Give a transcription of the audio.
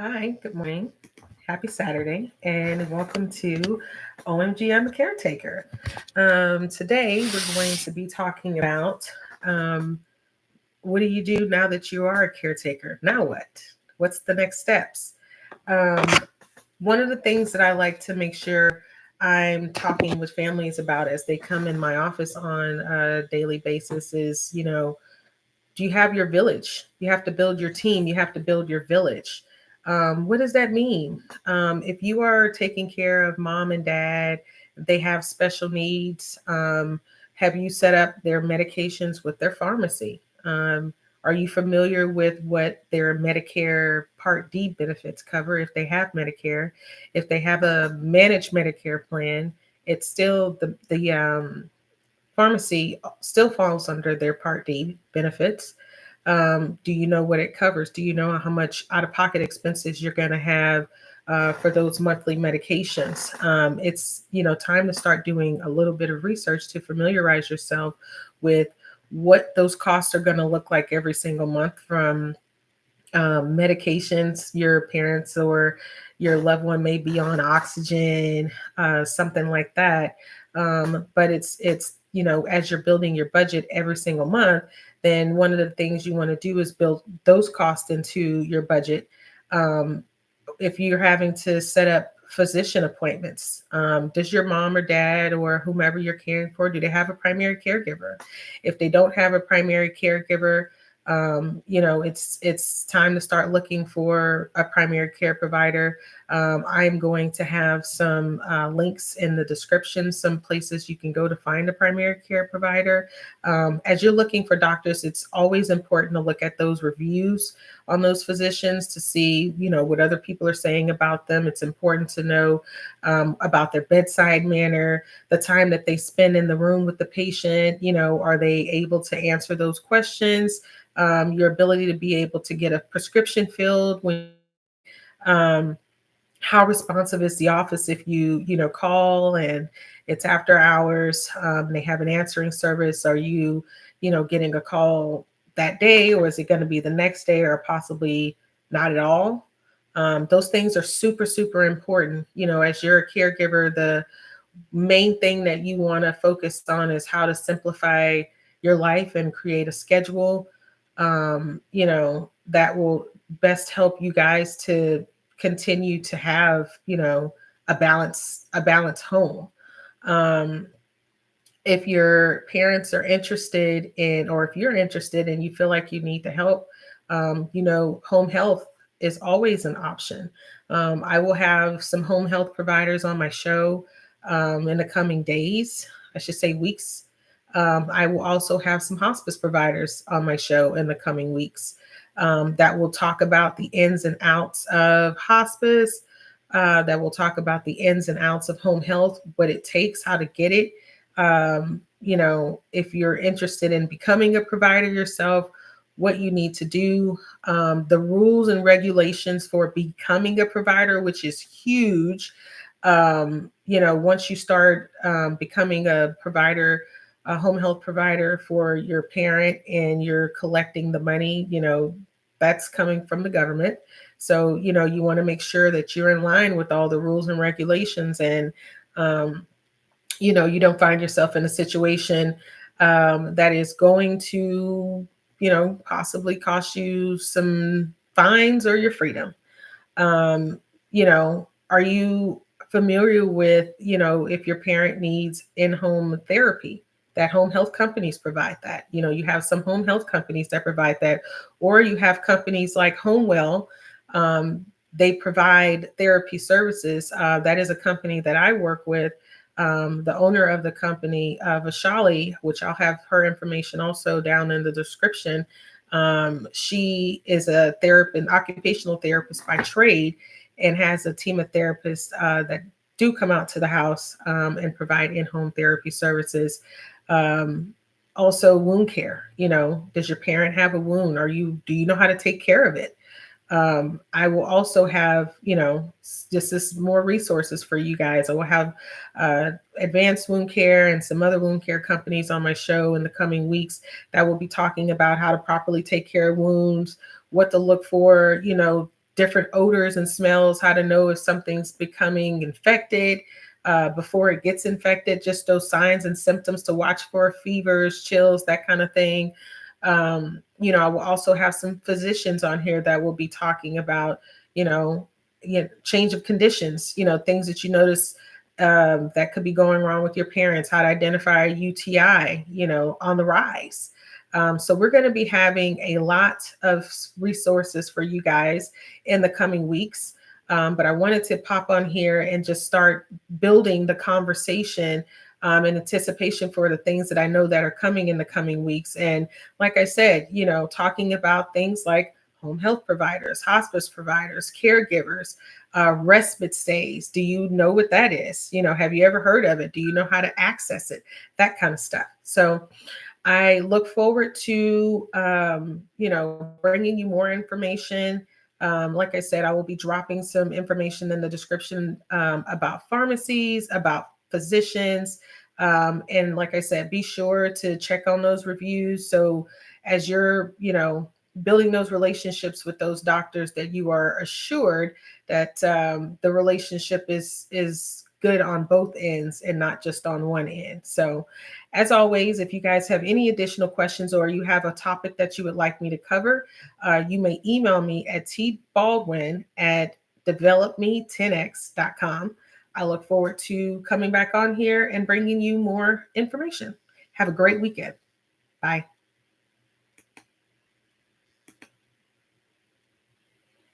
Hi, good morning. Happy Saturday, and welcome to OMG I'm a Caretaker. Today, we're going to be talking about um, what do you do now that you are a caretaker? Now what? What's the next steps? Um, One of the things that I like to make sure I'm talking with families about as they come in my office on a daily basis is, do you have your village? You have to build your team. You have to build your village. What does that mean? If you are taking care of mom and dad, they have special needs. Have you set up their medications with their pharmacy? Are you familiar with what their Medicare Part D benefits cover if they have Medicare? If they have a managed Medicare plan, it's still the pharmacy still falls under their Part D benefits. Do you know what it covers? Do you know how much out of pocket expenses you're going to have for those monthly medications? It's time to start doing a little bit of research to familiarize yourself with what those costs are going to look like every single month from medications your parents or your loved one may be on oxygen, something like that. But it's as you're building your budget every single month, then one of the things you want to do is build those costs into your budget. Um, if you're having to set up physician appointments, does your mom or dad or whomever you're caring for, do they have a primary caregiver? If they don't have a primary caregiver, it's time to start looking for a primary care provider. I'm going to have some links in the description, some places you can go to find a primary care provider. As you're looking for doctors, it's always important to look at those reviews on those physicians to see, what other people are saying about them. It's important to know about their bedside manner, the time that they spend in the room with the patient. Are they able to answer those questions? Your ability to be able to get a prescription filled when how responsive is the office if you call and it's after hours, they have an answering service. Are you getting a call that day, or is it going to be the next day, or possibly not at all? Those things are super super important. As you're a caregiver, the main thing that you want to focus on is how to simplify your life and create a schedule that will best help you guys to continue to have, a balanced home. Um, if your parents are interested in, or if you're interested and you feel like you need the help, home health is always an option. I will have some home health providers on my show in the coming days, I should say weeks. I will also have some hospice providers on my show in the coming weeks that will talk about the ins and outs of hospice, that will talk about the ins and outs of home health, what it takes, how to get it. If you're interested in becoming a provider yourself, what you need to do, the rules and regulations for becoming a provider, which is huge. Once you start becoming a provider, a home health provider for your parent, and you're collecting the money, that's coming from the government. So, you want to make sure that you're in line with all the rules and regulations, and um, you don't find yourself in a situation that is going to, possibly cost you some fines or your freedom. Are you familiar with, if your parent needs in-home therapy, that home health companies provide that? You have some home health companies that provide that, or you have companies like Homewell. They provide therapy services. That is a company that I work with. The owner of the company, Vashali, which I'll have her information also down in the description. She is a therapist, an occupational therapist by trade, and has a team of therapists that do come out to the house and provide in-home therapy services. Um, Also, wound care. Does your parent have a wound? Do you know how to take care of it? I will also have, just this more resources for you guys. I will have advanced wound care and some other wound care companies on my show in the coming weeks that will be talking about how to properly take care of wounds, what to look for, different odors and smells, how to know if something's becoming infected before it gets infected, just those signs and symptoms to watch for, fevers, chills, that kind of thing. I will also have some physicians on here that will be talking about, you know, change of conditions, things that you notice that could be going wrong with your parents, how to identify a UTI, on the rise. So we're going to be having a lot of resources for you guys in the coming weeks. But I wanted to pop on here and just start building the conversation in anticipation for the things that I know that are coming in the coming weeks. And like I said, talking about things like home health providers, hospice providers, caregivers, respite stays. Do you know what that is? Have you ever heard of it? Do you know how to access it? That kind of stuff. So I look forward to, bringing you more information. Like I said, I will be dropping some information in the description about pharmacies, about physicians. And like I said, be sure to check on those reviews. So as you're, building those relationships with those doctors, that you are assured that the relationship is good on both ends and not just on one end. So as always, if you guys have any additional questions or you have a topic that you would like me to cover, you may email me at tbaldwin@developme10x.com. I look forward to coming back on here and bringing you more information. Have a great weekend. Bye.